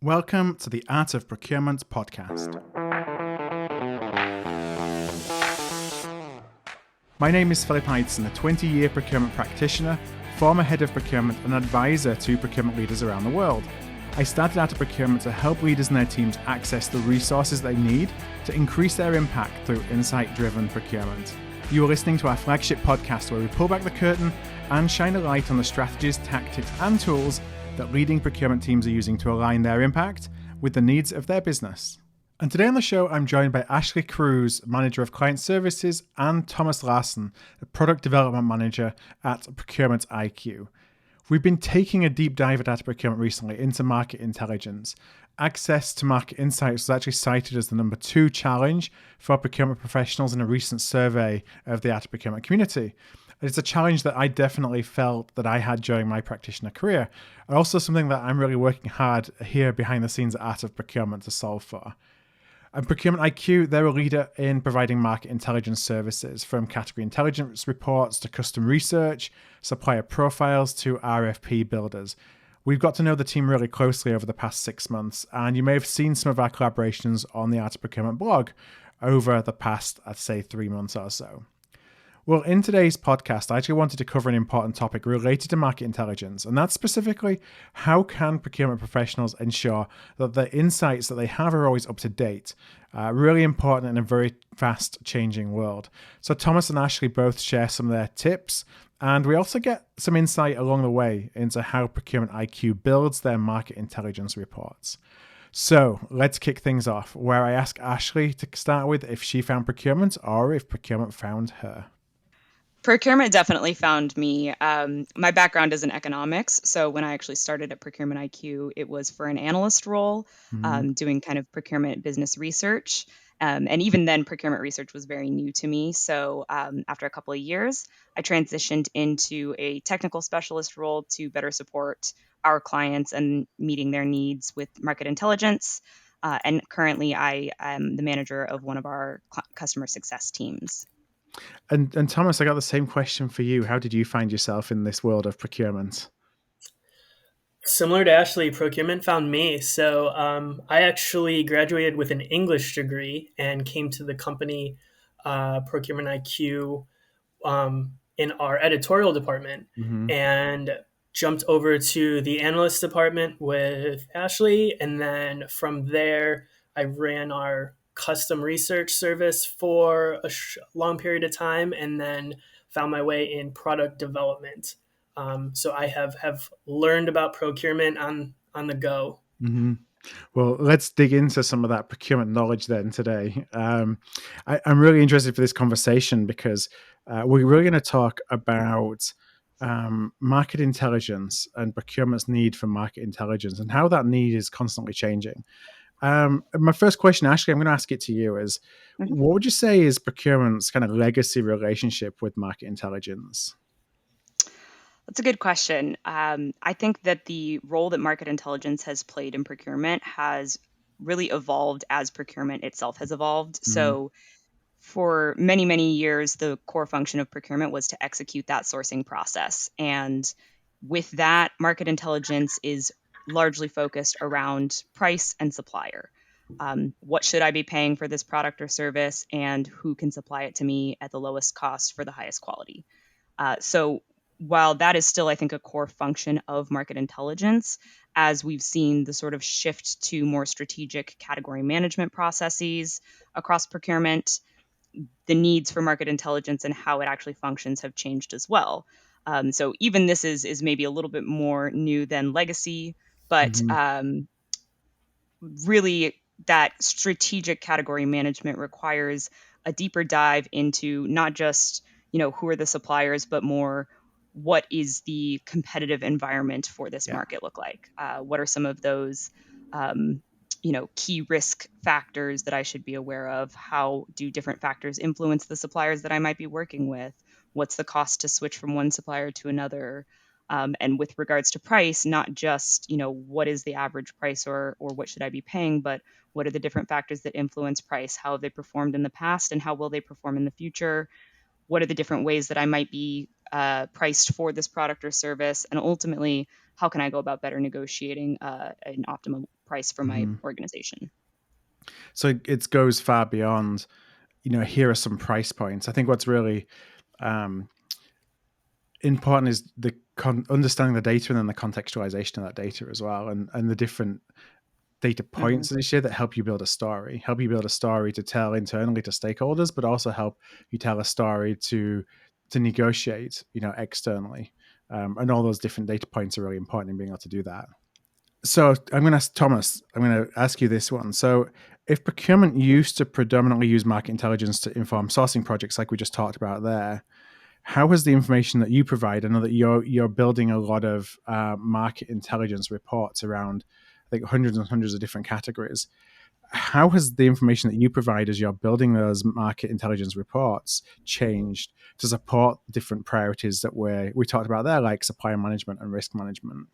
Welcome to the Art of Procurement podcast. My name is Philip Ideson, a 20-year procurement practitioner, former head of procurement and advisor to procurement leaders around the world. I started Art of Procurement to help leaders and their teams access the resources they need to increase their impact through insight-driven procurement. You are listening to our flagship podcast where we pull back the curtain and shine a light on the strategies, tactics and tools that leading procurement teams are using to align their impact with the needs of their business. And today on the show, I'm joined by Ashley Cruz, Manager of Client Services, and Thomas Lawson, a Product Development Manager at ProcurementIQ. We've been taking a deep dive at Art of Procurement recently into market intelligence. Access to market insights was actually cited as the number 2 challenge for procurement professionals in a recent survey of the Art of Procurement community. It's a challenge that I definitely felt that I had during my practitioner career, and also something that I'm really working hard here behind the scenes at Art of Procurement to solve for. And ProcurementIQ, they're a leader in providing market intelligence services, from category intelligence reports to custom research, supplier profiles to RFP builders. We've got to know the team really closely over the past 6 months, and you may have seen some of our collaborations on the Art of Procurement blog over the past, I'd say, 3 months or so. Well, in today's podcast, I actually wanted to cover an important topic related to market intelligence, and that's specifically how can procurement professionals ensure that the insights that they have are always up to date, really important in a very fast-changing world. So Thomas and Ashley both share some of their tips, and we also get some insight along the way into how ProcurementIQ builds their market intelligence reports. So let's kick things off, where I ask Ashley to start with if she found procurement or if procurement found her. Procurement definitely found me. My background is in economics. So when I actually started at ProcurementIQ, it was for an analyst role, doing kind of procurement business research. And even then, procurement research was very new to me. So after a couple of years, I transitioned into a technical specialist role to better support our clients and meeting their needs with market intelligence. And currently, I am the manager of one of our customer success teams. And Thomas, I got the same question for you. How did you find yourself in this world of procurement? Similar to Ashley, procurement found me. So I actually graduated with an English degree and came to the company ProcurementIQ in our editorial department and jumped over to the analyst department with Ashley. And then from there, I ran our custom research service for a long period of time and then found my way in product development. So I have learned about procurement on the go. Mm-hmm. Well, let's dig into some of that procurement knowledge then today. I'm really interested for this conversation because we're really going to talk about market intelligence and procurement's need for market intelligence and how that need is constantly changing. My first question, Ashley, I'm going to ask it to you is, what would you say is procurement's kind of legacy relationship with market intelligence? That's a good question. I think that the role that market intelligence has played in procurement has really evolved as procurement itself has evolved. Mm-hmm. So for many, many years, the core function of procurement was to execute that sourcing process. And with that, market intelligence is largely focused around price and supplier. What should I be paying for this product or service, and who can supply it to me at the lowest cost for the highest quality? So while that is still, I think, a core function of market intelligence, as we've seen the sort of shift to more strategic category management processes across procurement, the needs for market intelligence and how it actually functions have changed as well. So even this is maybe a little bit more new than legacy, but really that strategic category management requires a deeper dive into not just, who are the suppliers, but more what is the competitive environment for this market look like? What are some of those, key risk factors that I should be aware of? How do different factors influence the suppliers that I might be working with? What's the cost to switch from one supplier to another? And with regards to price, not just, what is the average price or what should I be paying, but what are the different factors that influence price? How have they performed in the past and how will they perform in the future? What are the different ways that I might be priced for this product or service, and ultimately, how can I go about better negotiating an optimal price for my organization? So it goes far beyond, here are some price points. I think what's really important is the understanding the data and then the contextualization of that data as well, and the different data points as you say that help you build a story to tell internally to stakeholders, but also help you tell a story to negotiate, externally. And all those different data points are really important in being able to do that. So I'm going to ask Thomas, I'm going to ask you this one. So if procurement used to predominantly use market intelligence to inform sourcing projects like we just talked about there, how has the information that you provide, I know that you're building a lot of market intelligence reports around, I think, hundreds and hundreds of different categories. How has the information that you provide as you're building those market intelligence reports changed to support different priorities that we talked about there, like supplier management and risk management?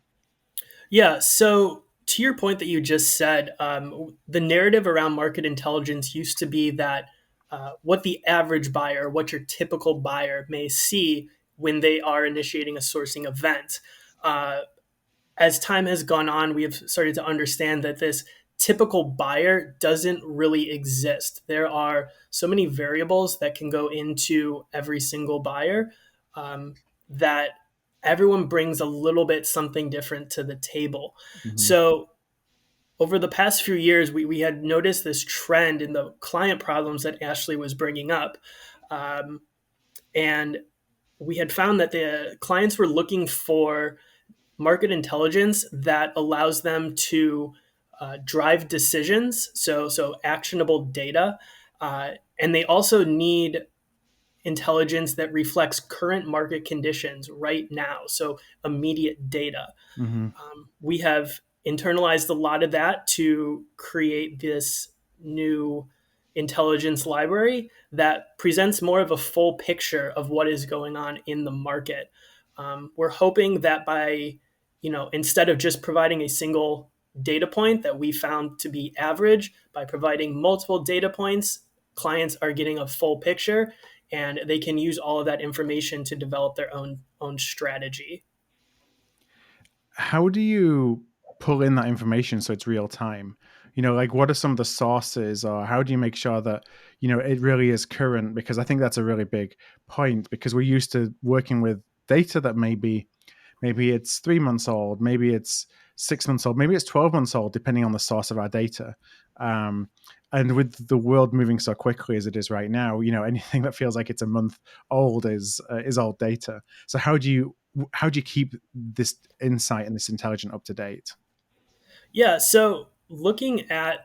Yeah, so to your point that you just said, the narrative around market intelligence used to be that what the average buyer, what your typical buyer may see when they are initiating a sourcing event. As time has gone on, we have started to understand that this typical buyer doesn't really exist. There are so many variables that can go into every single buyer that everyone brings a little bit something different to the table. So over the past few years, we had noticed this trend in the client problems that Ashley was bringing up. And we had found that the clients were looking for market intelligence that allows them to drive decisions, so actionable data. And they also need intelligence that reflects current market conditions right now, so immediate data. We have internalized a lot of that to create this new intelligence library that presents more of a full picture of what is going on in the market. We're hoping that by, instead of just providing a single data point that we found to be average, by providing multiple data points, clients are getting a full picture and they can use all of that information to develop their own strategy. How do you pull in that information so it's real time? Like what are some of the sources, or how do you make sure that, it really is current? Because I think that's a really big point, because we're used to working with data that maybe it's 3 months old, maybe it's 6 months old, maybe it's 12 months old, depending on the source of our data. And with the world moving so quickly as it is right now, anything that feels like it's a month old is old data. So how do you keep this insight and this intelligence up to date? Yeah, so looking at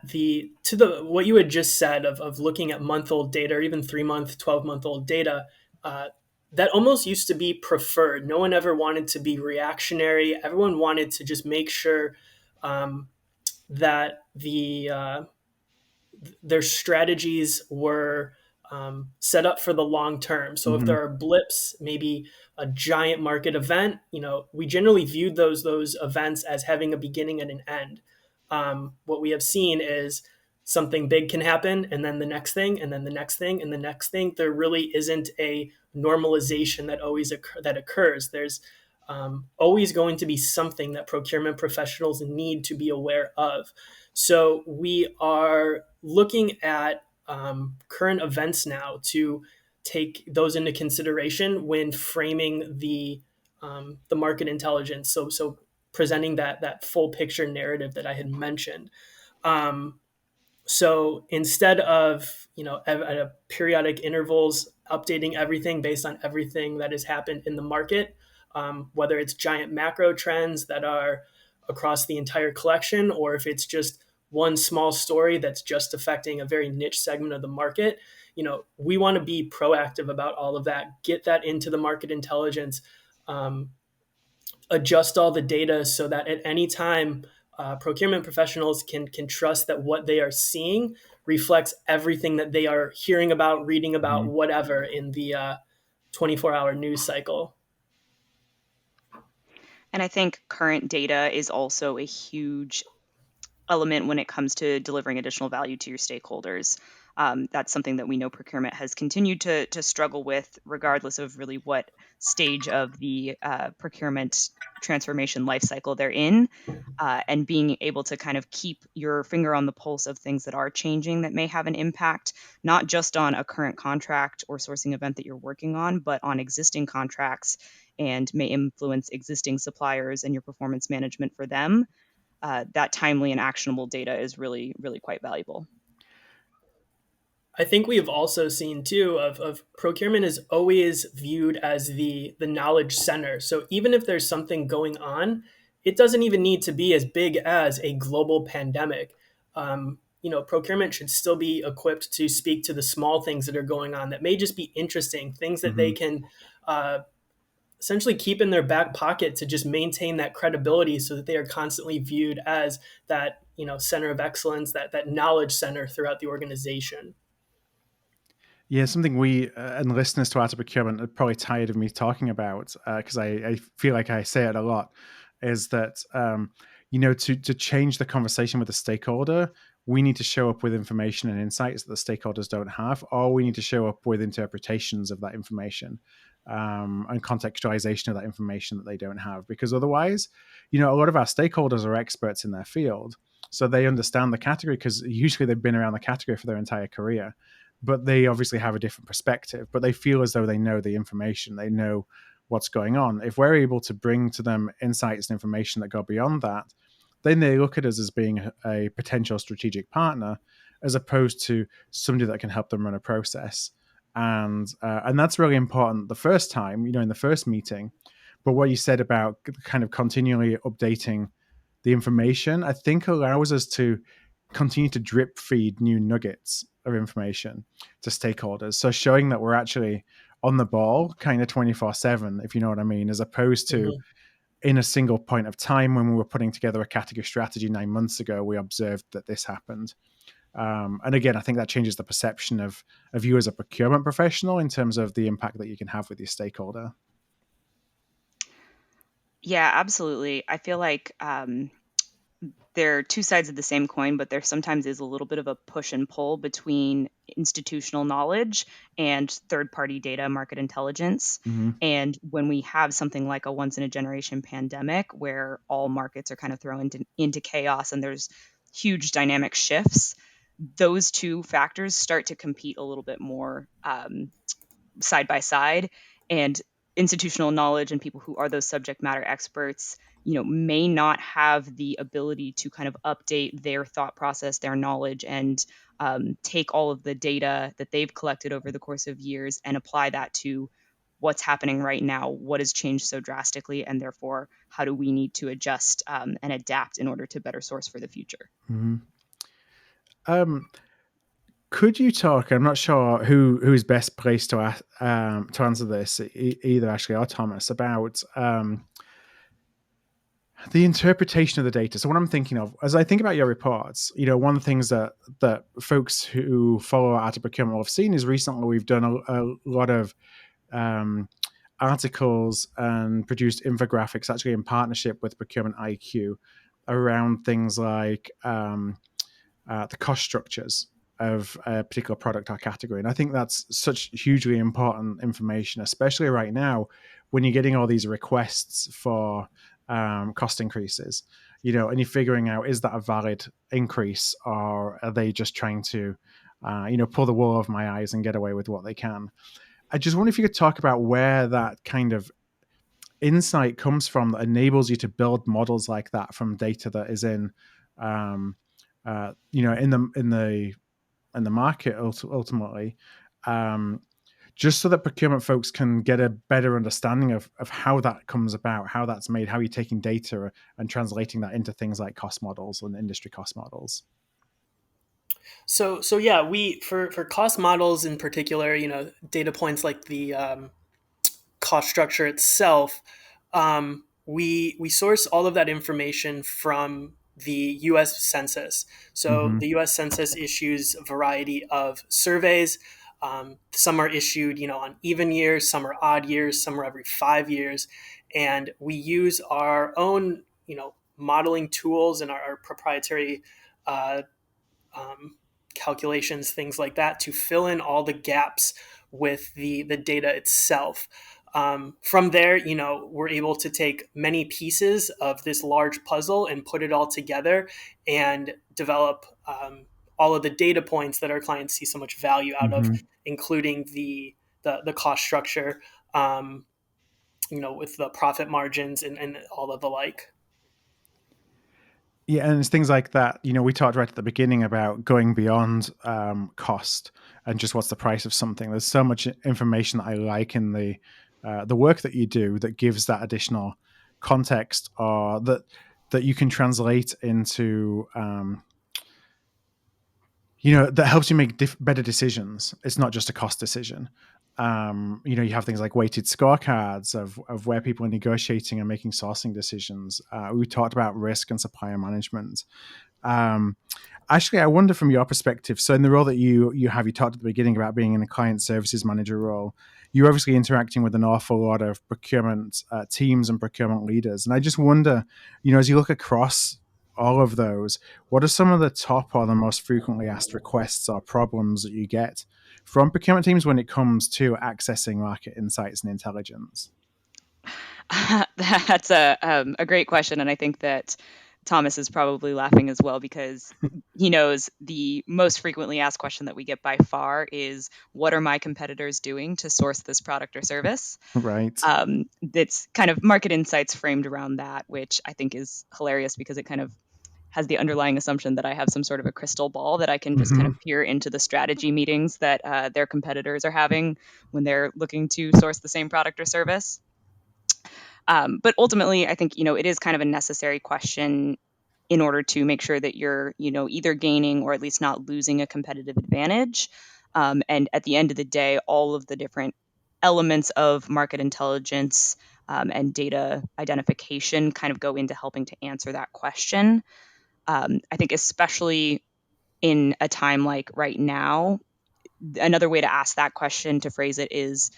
what you had just said of looking at month old data, or even 3-month, 12-month old data, that almost used to be preferred. No one ever wanted to be reactionary. Everyone wanted to just make sure that their strategies were set up for the long term. So if there are blips, maybe a giant market event, we generally viewed those events as having a beginning and an end. What we have seen is something big can happen, and then the next thing, and then the next thing, and the next thing. There really isn't a normalization that occurs. There's always going to be something that procurement professionals need to be aware of. So we are looking at current events now to take those into consideration when framing the market intelligence. So presenting that full picture narrative that I had mentioned. So instead of, at periodic intervals, updating everything based on everything that has happened in the market, whether it's giant macro trends that are across the entire collection, or if it's just one small story that's just affecting a very niche segment of the market, we want to be proactive about all of that, get that into the market intelligence, adjust all the data so that at any time, procurement professionals can trust that what they are seeing reflects everything that they are hearing about, reading about, whatever in the 24-hour news cycle. And I think current data is also a huge element when it comes to delivering additional value to your stakeholders. That's something that we know procurement has continued to struggle with, regardless of really what stage of the procurement transformation lifecycle they're in. And being able to kind of keep your finger on the pulse of things that are changing that may have an impact, not just on a current contract or sourcing event that you're working on, but on existing contracts and may influence existing suppliers and your performance management for them. That timely and actionable data is really, really quite valuable. I think we have also seen too of procurement is always viewed as the knowledge center. So even if there's something going on, it doesn't even need to be as big as a global pandemic. Procurement should still be equipped to speak to the small things that are going on that may just be interesting, things that they can essentially keep in their back pocket to just maintain that credibility so that they are constantly viewed as that, center of excellence, that knowledge center throughout the organization. Yeah, something we and listeners to Art of Procurement are probably tired of me talking about, because I feel like I say it a lot, is that to change the conversation with the stakeholder, we need to show up with information and insights that the stakeholders don't have, or we need to show up with interpretations of that information, and contextualization of that information that they don't have. Because otherwise, a lot of our stakeholders are experts in their field, so they understand the category because usually they've been around the category for their entire career. But they obviously have a different perspective, but they feel as though they know the information, they know what's going on. If we're able to bring to them insights and information that go beyond that, then they look at us as being a potential strategic partner, as opposed to somebody that can help them run a process. And that's really important the first time, in the first meeting. But what you said about kind of continually updating the information, I think allows us to continue to drip feed new nuggets of information to stakeholders. So showing that we're actually on the ball kind of 24/7, if you know what I mean, as opposed to in a single point of time when we were putting together a category strategy 9 months ago, we observed that this happened. And again, I think that changes the perception of you as a procurement professional in terms of the impact that you can have with your stakeholder. Yeah, absolutely. I feel like they're two sides of the same coin, but there sometimes is a little bit of a push and pull between institutional knowledge and third-party data, market intelligence. And when we have something like a once-in-a-generation pandemic where all markets are kind of thrown into chaos and there's huge dynamic shifts, those two factors start to compete a little bit more side by side. And institutional knowledge and people who are those subject matter experts may not have the ability to kind of update their thought process, their knowledge, and take all of the data that they've collected over the course of years and apply that to what's happening right now, what has changed so drastically, and therefore how do we need to adjust and adapt in order to better source for the future. Could you talk? I'm not sure who's best placed to answer this, either Ashley or Thomas, about the interpretation of the data. So what I'm thinking of, as I think about your reports, one of the things that folks who follow Art of Procurement will have seen is recently we've done a lot of articles and produced infographics actually in partnership with ProcurementIQ around things like the cost structures of a particular product or category. And I think that's such hugely important information, especially right now when you're getting all these requests for cost increases, and you're figuring out, is that a valid increase, or are they just trying to, pull the wool over my eyes and get away with what they can? I just wonder if you could talk about where that kind of insight comes from that enables you to build models like that from data that is in the market ultimately, just so that procurement folks can get a better understanding of how that comes about, how that's made, how you're taking data and translating that into things like cost models and industry cost models. So yeah, we for cost models in particular, data points like the cost structure itself, we source all of that information from the U.S. Census. So the U.S. Census issues a variety of surveys. Some are issued, on even years, some are odd years, some are every 5 years, and we use our own, modeling tools and our proprietary calculations, things like that, to fill in all the gaps with the data itself. From there, we're able to take many pieces of this large puzzle and put it all together and develop all of the data points that our clients see so much value out of, including the cost structure, with the profit margins and all of the like. Yeah, and it's things like that. We talked right at the beginning about going beyond cost and just what's the price of something. There's so much information that I like in the work that you do that gives that additional context, or that you can translate into, that helps you make better decisions. It's not just a cost decision. You have things like weighted scorecards of where people are negotiating and making sourcing decisions. We talked about risk and supplier management. Ashley, I wonder from your perspective, so in the role that you talked at the beginning about being in a client services manager role, you're obviously interacting with an awful lot of procurement teams and procurement leaders. And I just wonder, as you look across all of those, what are some of the top or the most frequently asked requests or problems that you get from procurement teams when it comes to accessing market insights and intelligence? That's a great question, and I think that Thomas is probably laughing as well, because he knows the most frequently asked question that we get by far is, what are my competitors doing to source this product or service? Right. That's kind of market insights framed around that, which I think is hilarious because it kind of has the underlying assumption that I have some sort of a crystal ball that I can just kind of peer into the strategy meetings that their competitors are having when they're looking to source the same product or service. But ultimately, I think, it is kind of a necessary question in order to make sure that you're, either gaining or at least not losing a competitive advantage. And at the end of the day, all of the different elements of market intelligence and data identification kind of go into helping to answer that question. I think especially in a time like right now, another way to ask that question, to phrase it, is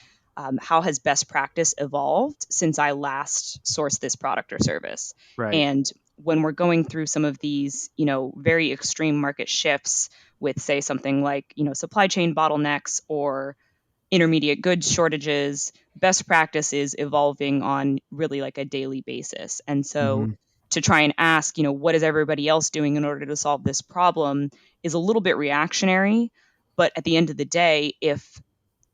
how has best practice evolved since I last sourced this product or service? Right. And when we're going through some of these, very extreme market shifts with, say, something like, supply chain bottlenecks or intermediate goods shortages, best practice is evolving on really like a daily basis. And so to try and ask, what is everybody else doing in order to solve this problem is a little bit reactionary. But at the end of the day, if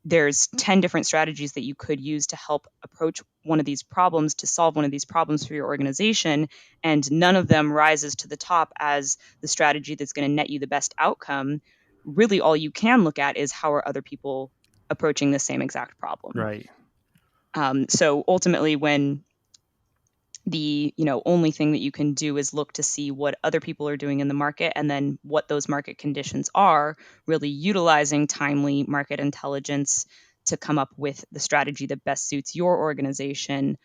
there's 10 different strategies that you could use to help approach one of these problems, to solve one of these problems for your organization, and none of them rises to the top as the strategy that's going to net you the best outcome, really all you can look at is how are other people approaching the same exact problem. Right. So ultimately, when the only thing that you can do is look to see what other people are doing in the market and then what those market conditions are, really utilizing timely market intelligence to come up with the strategy that best suits your organization.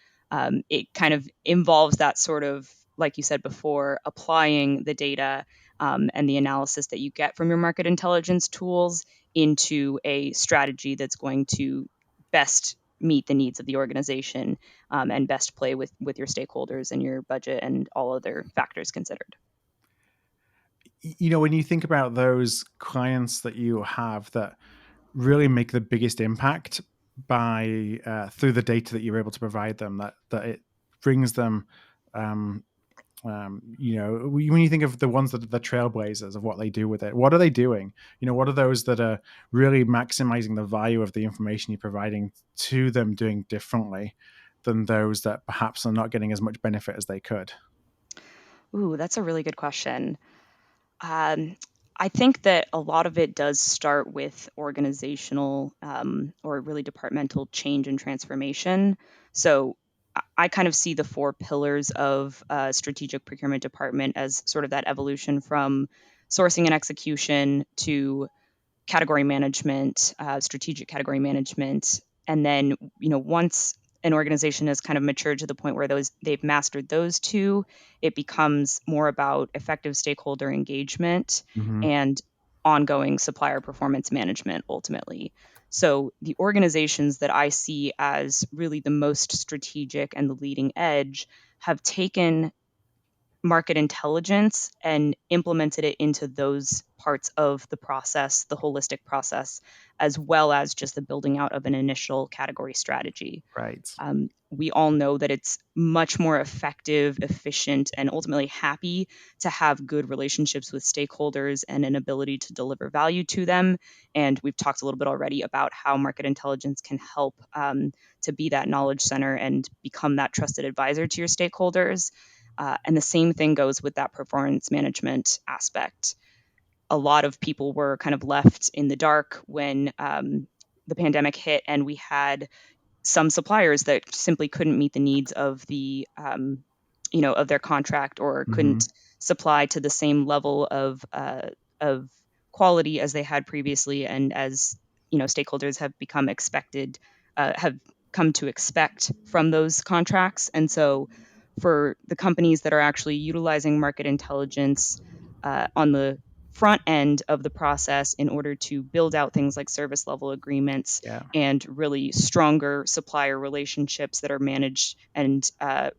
It kind of involves that sort of, like you said before, applying the data and the analysis that you get from your market intelligence tools into a strategy that's going to best meet the needs of the organization and best play with your stakeholders and your budget and all other factors considered. When you think about those clients that you have that really make the biggest impact by through the data that you're able to provide them, that it brings them, when you think of the ones that are the trailblazers of what they do with it, what are they doing? What are those that are really maximizing the value of the information you're providing to them, doing differently than those that perhaps are not getting as much benefit as they could? Ooh, that's a really good question. I think that a lot of it does start with organizational or really departmental change and transformation. So I kind of see the 4 pillars of strategic procurement department as sort of that evolution from sourcing and execution to category management, strategic category management. And then, once an organization has kind of matured to the point where they've mastered those 2, it becomes more about effective stakeholder engagement and ongoing supplier performance management ultimately. So the organizations that I see as really the most strategic and the leading edge have taken market intelligence and implemented it into those parts of the process, the holistic process, as well as just the building out of an initial category strategy. Right. We all know that it's much more effective, efficient, and ultimately happy to have good relationships with stakeholders and an ability to deliver value to them. And we've talked a little bit already about how market intelligence can help to be that knowledge center and become that trusted advisor to your stakeholders. And the same thing goes with that performance management aspect. A lot of people were kind of left in the dark when the pandemic hit, and we had some suppliers that simply couldn't meet the needs of the of their contract, or couldn't supply to the same level of quality as they had previously, and as stakeholders have come to expect from those contracts. And so for the companies that are actually utilizing market intelligence on the front end of the process in order to build out things like service level agreements and really stronger supplier relationships that are managed and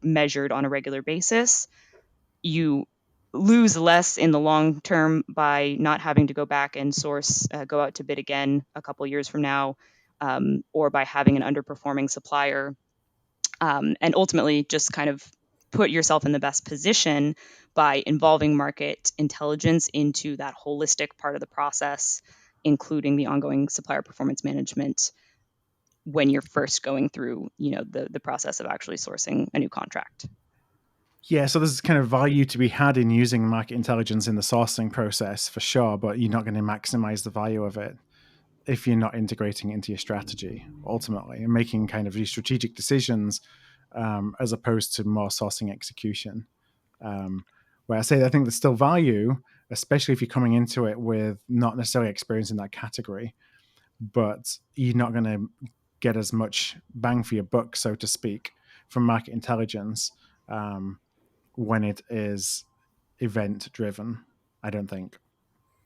measured on a regular basis, you lose less in the long term by not having to go back and go out to bid again a couple years from now, or by having an underperforming supplier, and ultimately just kind of put yourself in the best position by involving market intelligence into that holistic part of the process, including the ongoing supplier performance management when you're first going through, the process of actually sourcing a new contract. Yeah, so there's kind of value to be had in using market intelligence in the sourcing process for sure, but you're not going to maximize the value of it if you're not integrating it into your strategy ultimately and making kind of these strategic decisions as opposed to more sourcing execution. Where I think there's still value, especially if you're coming into it with not necessarily experience in that category, but you're not going to get as much bang for your buck, so to speak, from market intelligence when it is event driven, I don't think.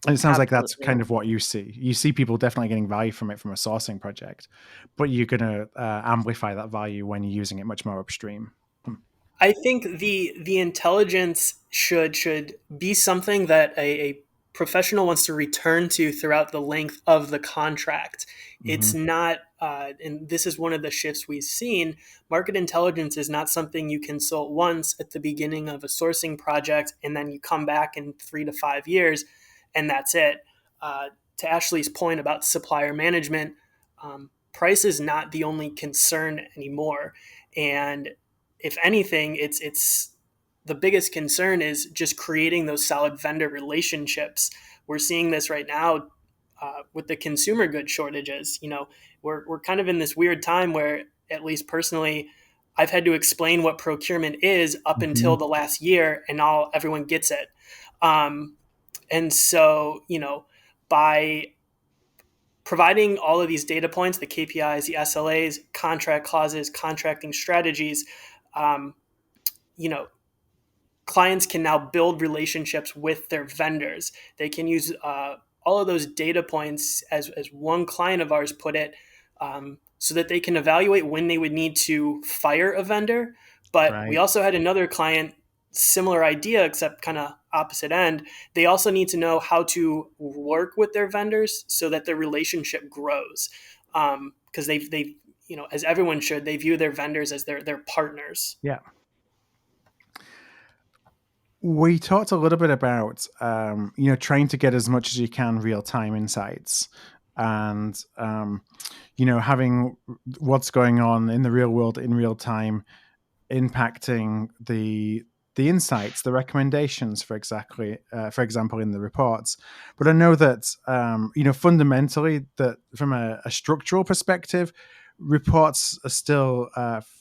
And it sounds like that's kind of what you see. You see people definitely getting value from it from a sourcing project, but you're going to amplify that value when you're using it much more upstream. I think the intelligence should be something that a professional wants to return to throughout the length of the contract. It's not, and this is one of the shifts we've seen, market intelligence is not something you consult once at the beginning of a sourcing project and then you come back in 3 to 5 years and that's it. To Ashley's point about supplier management, price is not the only concern anymore. And if anything, it's the biggest concern is just creating those solid vendor relationships. We're seeing this right now with the consumer goods shortages. We're kind of in this weird time where, at least personally, I've had to explain what procurement is up until the last year, and now everyone gets it. And so, by providing all of these data points, the KPIs, the SLAs, contract clauses, contracting strategies, clients can now build relationships with their vendors. They can use all of those data points, as one client of ours put it, so that they can evaluate when they would need to fire a vendor. But we also had another client, similar idea, except kind of opposite end. They also need to know how to work with their vendors so that their relationship grows. Because they as everyone should, they view their vendors as their partners. Yeah. We talked a little bit about, trying to get as much as you can real-time insights and, having what's going on in the real world in real time impacting the insights, the recommendations, for example, in the reports. But I know that, fundamentally, that from a structural perspective, reports are still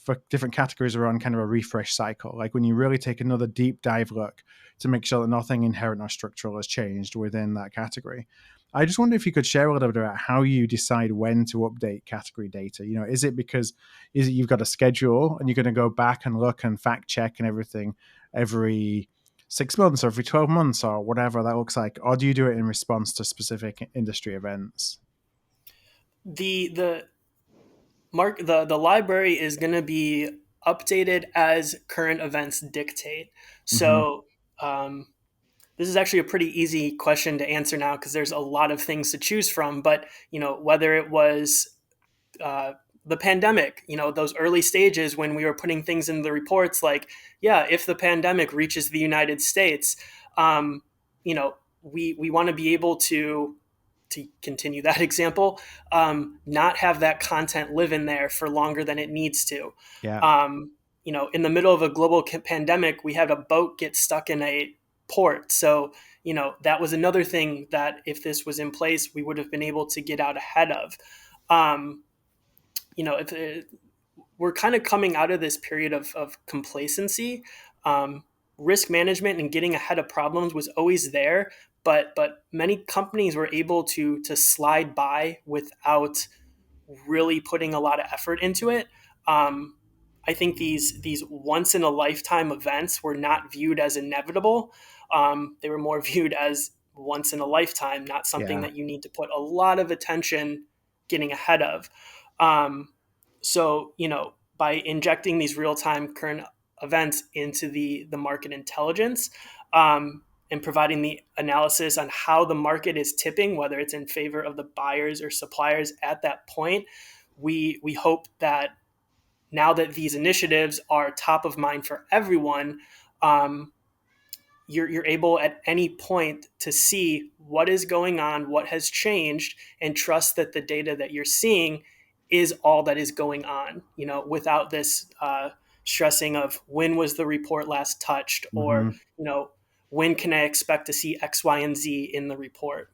for different categories are on kind of a refresh cycle. Like when you really take another deep dive look to make sure that nothing inherent or structural has changed within that category. I just wonder if you could share a little bit about how you decide when to update category data. Is it you've got a schedule and you're going to go back and look and fact check and everything every 6 months or every 12 months or whatever that looks like? Or do you do it in response to specific industry events? The library is going to be updated as current events dictate. So This is actually a pretty easy question to answer now because there's a lot of things to choose from. But whether it was the pandemic, those early stages when we were putting things in the reports, like, yeah, if the pandemic reaches the United States, we want to be able to continue that example, not have that content live in there for longer than it needs to. Yeah. In the middle of a global pandemic, we had a boat get stuck in a port. So, that was another thing that if this was in place, we would have been able to get out ahead of. We're kind of coming out of this period of complacency. Risk management and getting ahead of problems was always there, but many companies were able to slide by without really putting a lot of effort into it. I think these once in a lifetime events were not viewed as inevitable. They were more viewed as once in a lifetime, not something that you need to put a lot of attention getting ahead of. So, by injecting these real-time current events into the market intelligence, and providing the analysis on how the market is tipping, whether it's in favor of the buyers or suppliers at that point, we hope that now that these initiatives are top of mind for everyone, you're able at any point to see what is going on, what has changed, and trust that the data that you're seeing is all that is going on, without this stressing of when was the report last touched, or, when can I expect to see X, Y, and Z in the report?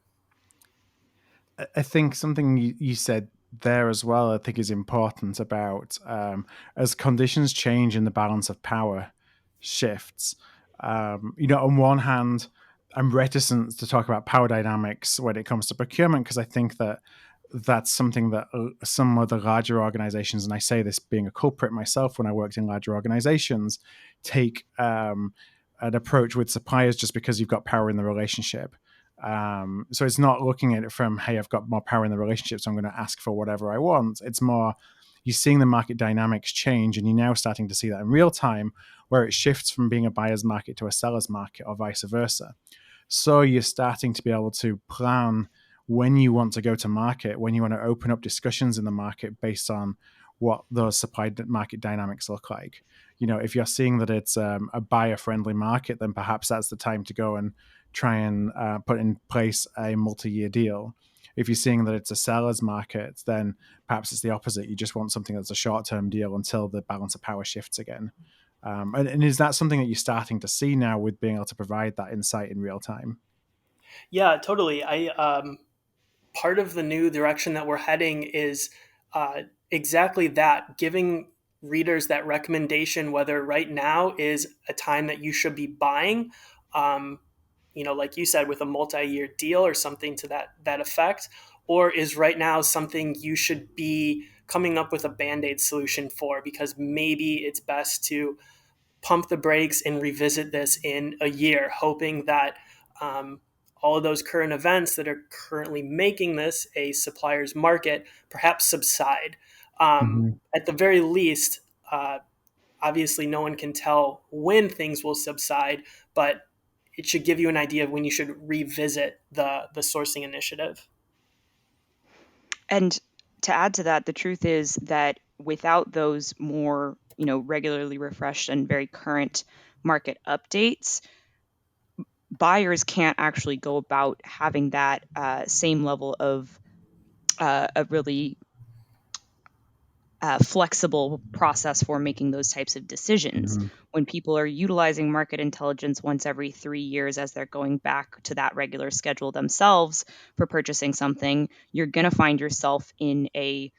I think something you said there as well, I think is important about as conditions change and the balance of power shifts. On one hand, I'm reticent to talk about power dynamics when it comes to procurement because I think that that's something that some of the larger organizations, and I say this being a culprit myself when I worked in larger organizations, take an approach with suppliers just because you've got power in the relationship. So it's not looking at it from, hey, I've got more power in the relationship, so I'm going to ask for whatever I want. It's more, you're seeing the market dynamics change, and you're now starting to see that in real time, where it shifts from being a buyer's market to a seller's market or vice versa. So you're starting to be able to plan when you want to go to market, when you want to open up discussions in the market based on what those supply market dynamics look like. If you're seeing that it's a buyer-friendly market, then perhaps that's the time to go and try and put in place a multi-year deal. If you're seeing that it's a seller's market, then perhaps it's the opposite. You just want something that's a short-term deal until the balance of power shifts again. And is that something that you're starting to see now with being able to provide that insight in real time? Yeah, totally. Part of the new direction that we're heading is exactly that, giving readers that recommendation, whether right now is a time that you should be buying, like you said, with a multi-year deal or something to that effect, or is right now something you should be coming up with a Band-Aid solution for, because maybe it's best to pump the brakes and revisit this in a year, hoping that all of those current events that are currently making this a supplier's market perhaps subside. At the very least, obviously no one can tell when things will subside, but it should give you an idea of when you should revisit the sourcing initiative. And to add to that, the truth is that without those more, regularly refreshed and very current market updates, buyers can't actually go about having that same level of a really flexible process for making those types of decisions. When people are utilizing market intelligence once every 3 years as they're going back to that regular schedule themselves for purchasing something, you're going to find yourself in a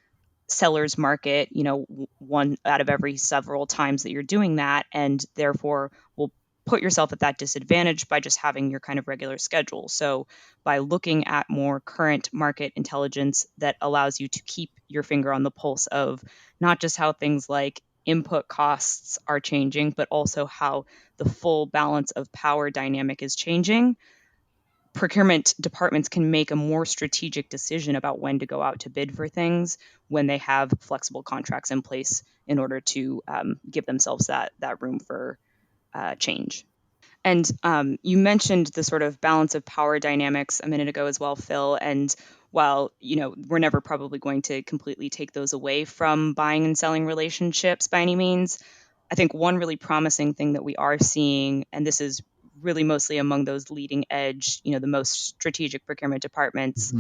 seller's market, one out of every several times that you're doing that, and therefore will put yourself at that disadvantage by just having your kind of regular schedule. So by looking at more current market intelligence that allows you to keep your finger on the pulse of not just how things like input costs are changing, but also how the full balance of power dynamic is changing, procurement departments can make a more strategic decision about when to go out to bid for things when they have flexible contracts in place in order to give themselves that room for change. And you mentioned the sort of balance of power dynamics a minute ago as well, Phil. And while, we're never probably going to completely take those away from buying and selling relationships by any means, I think one really promising thing that we are seeing, and this is really mostly among those leading edge, the most strategic procurement departments,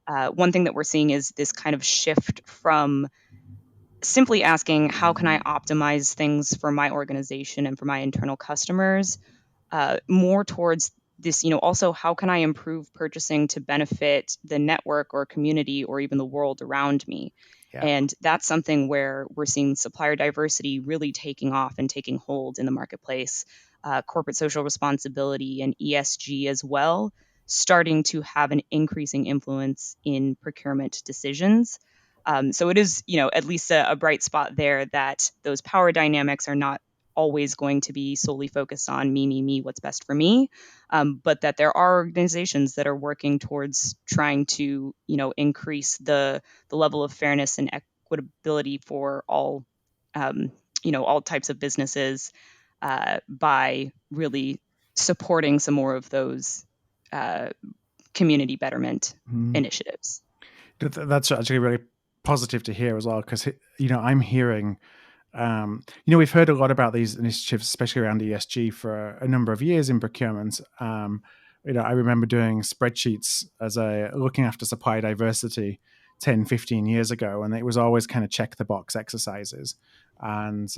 one thing that we're seeing is this kind of shift from simply asking, how can I optimize things for my organization and for my internal customers, more towards this, also how can I improve purchasing to benefit the network or community or even the world around me? Yeah. And that's something where we're seeing supplier diversity really taking off and taking hold in the marketplace. Corporate social responsibility and ESG as well, starting to have an increasing influence in procurement decisions. So it is, at least a bright spot there that those power dynamics are not always going to be solely focused on me, what's best for me, but that there are organizations that are working towards trying to, increase the level of fairness and equitability for all, all types of businesses by really supporting some more of those community betterment initiatives. That's actually really positive to hear as well, because I'm hearing, we've heard a lot about these initiatives, especially around ESG, for a number of years in procurement. I remember doing spreadsheets as looking after supply diversity 10, 15 years ago, and it was always kind of check the box exercises. And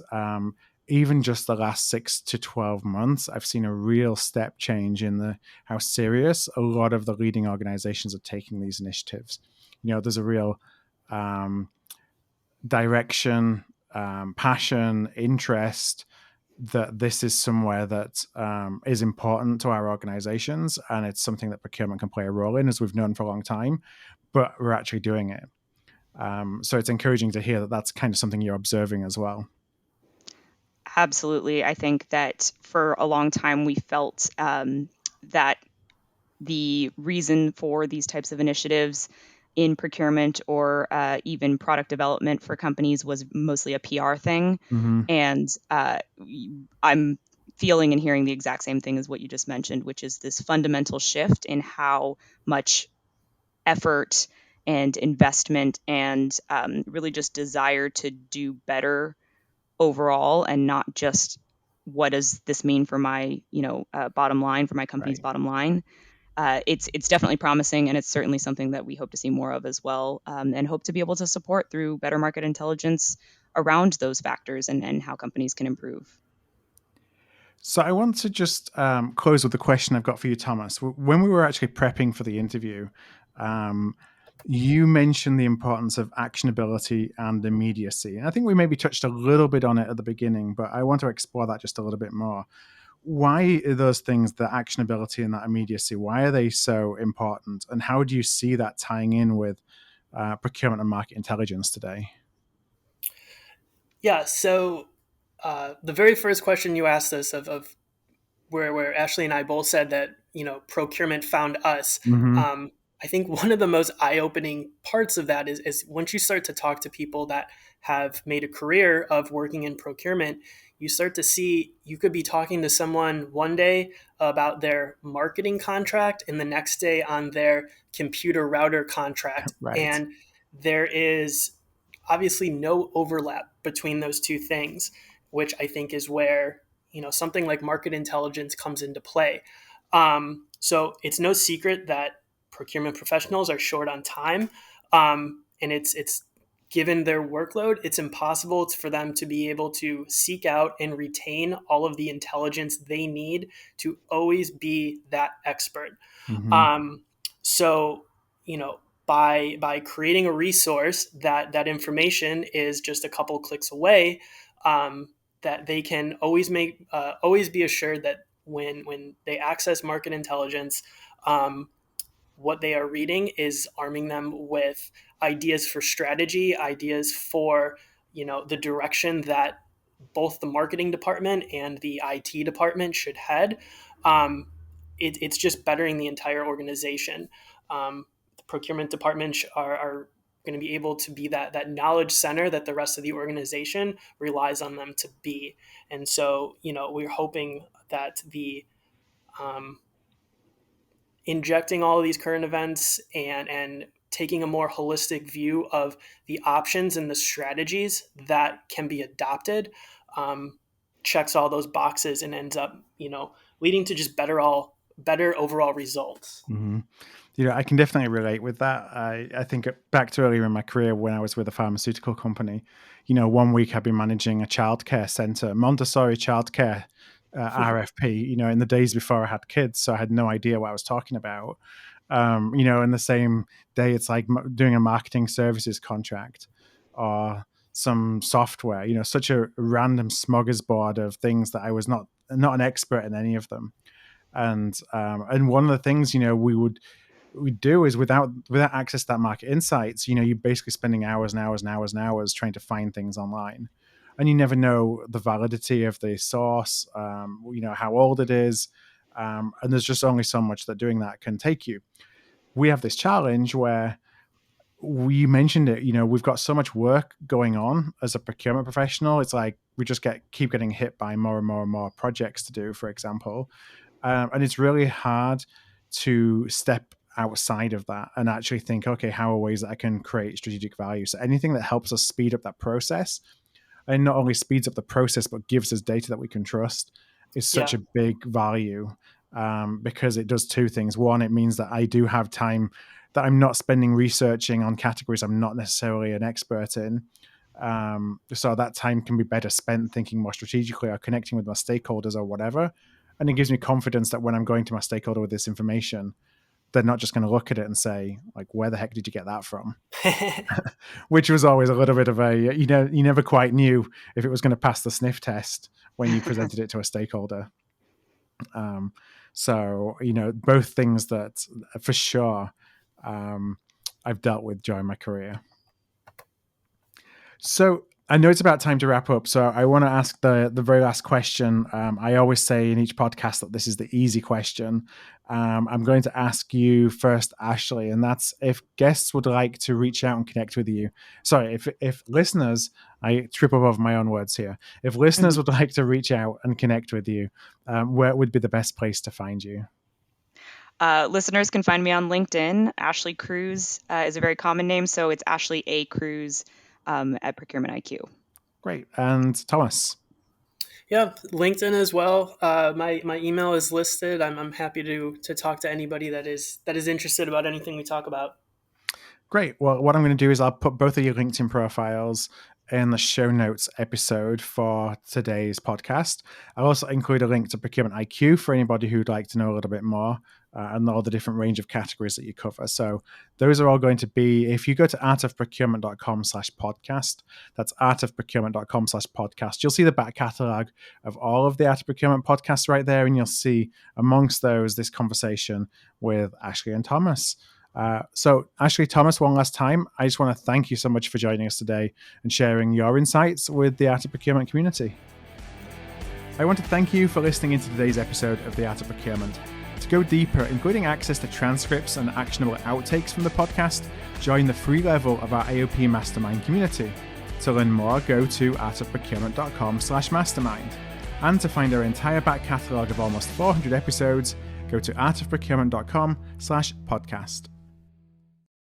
even just the last 6 to 12 months, I've seen a real step change in how serious a lot of the leading organizations are taking these initiatives. There's a real direction, passion, interest that this is somewhere that is important to our organizations, and it's something that procurement can play a role in, as we've known for a long time, but we're actually doing it. So it's encouraging to hear that that's kind of something you're observing as well. Absolutely. I think that for a long time we felt that the reason for these types of initiatives in procurement or even product development for companies was mostly a PR thing. And I'm feeling and hearing the exact same thing as what you just mentioned, which is this fundamental shift in how much effort and investment and really just desire to do better overall, and not just what does this mean for my bottom line, for my company's bottom line. It's definitely promising, and it's certainly something that we hope to see more of as well, and hope to be able to support through better market intelligence around those factors and how companies can improve. So I want to just close with a question I've got for you, Thomas. When we were actually prepping for the interview, you mentioned the importance of actionability and immediacy. And I think we maybe touched a little bit on it at the beginning, but I want to explore that just a little bit more. Why are those things, the actionability and that immediacy, why are they so important? And how do you see that tying in with procurement and market intelligence today? Yeah, so the very first question you asked us of where Ashley and I both said that, procurement found us. I think one of the most eye-opening parts of that is once you start to talk to people that have made a career of working in procurement, you start to see you could be talking to someone one day about their marketing contract and the next day on their computer router contract. Right. And there is obviously no overlap between those two things, which I think is where something like market intelligence comes into play. So it's no secret that procurement professionals are short on time, and it's given their workload, it's impossible for them to be able to seek out and retain all of the intelligence they need to always be that expert. So by creating a resource that information is just a couple clicks away, that they can always be assured that when they access market intelligence, what they are reading is arming them with ideas for strategy, ideas for the direction that both the marketing department and the IT department should head. It's just bettering the entire organization. The procurement departments are going to be able to be that knowledge center that the rest of the organization relies on them to be. And so, we're hoping that the injecting all of these current events and taking a more holistic view of the options and the strategies that can be adopted, checks all those boxes and ends up, leading to just better overall results. Mm-hmm. I can definitely relate with that. I think back to earlier in my career when I was with a pharmaceutical company, 1 week I'd been managing a childcare center, Montessori childcare RFP, in the days before I had kids. So I had no idea what I was talking about. In the same day, it's like doing a marketing services contract or some software, such a random smorgasbord of things that I was not an expert in any of them. And one of the things, we do is without access to that market insights, you're basically spending hours and hours and hours and hours trying to find things online, and you never know the validity of the source, how old it is, and there's just only so much that doing that can take you. We have this challenge where we mentioned it, we've got so much work going on as a procurement professional. It's like we just keep getting hit by more and more and more projects to do, for example, and it's really hard to step outside of that and actually think, okay, how are ways that I can create strategic value? So anything that helps us speed up that process, and not only speeds up the process, but gives us data that we can trust, is such a big value, because it does two things. One, it means that I do have time that I'm not spending researching on categories I'm not necessarily an expert in. So that time can be better spent thinking more strategically or connecting with my stakeholders or whatever. And it gives me confidence that when I'm going to my stakeholder with this information, they're not just going to look at it and say, like, where the heck did you get that from? Which was always a little bit of a, you never quite knew if it was going to pass the sniff test when you presented it to a stakeholder. So, both things that for sure I've dealt with during my career. So I know it's about time to wrap up, so I want to ask the very last question. I always say in each podcast that this is the easy question. I'm going to ask you first, Ashley, and that's if guests would like to reach out and connect with you. Sorry, if listeners, I trip over my own words here. If listeners would like to reach out and connect with you, where would be the best place to find you? Listeners can find me on LinkedIn. Ashley Cruz is a very common name, so it's Ashley A. Cruz at ProcurementIQ. Great. And Thomas? Yeah, LinkedIn as well. My email is listed. I'm happy to talk to anybody that is interested about anything we talk about. Great. Well, what I'm going to do is I'll put both of your LinkedIn profiles in the show notes episode for today's podcast. I'll also include a link to ProcurementIQ for anybody who'd like to know a little bit more and all the different range of categories that you cover. So those are all going to be, if you go to artofprocurement.com/podcast, that's artofprocurement.com/podcast, you'll see the back catalog of all of the Art of Procurement podcasts right there. And you'll see amongst those this conversation with Ashley and Thomas. So Ashley, Thomas, one last time, I just want to thank you so much for joining us today and sharing your insights with the Art of Procurement community. I want to thank you for listening into today's episode of the Art of Procurement. To go deeper, including access to transcripts and actionable outtakes from the podcast, join the free level of our AOP Mastermind community. To learn more, go to artofprocurement.com/mastermind. And to find our entire back catalogue of almost 400 episodes, go to artofprocurement.com/podcast.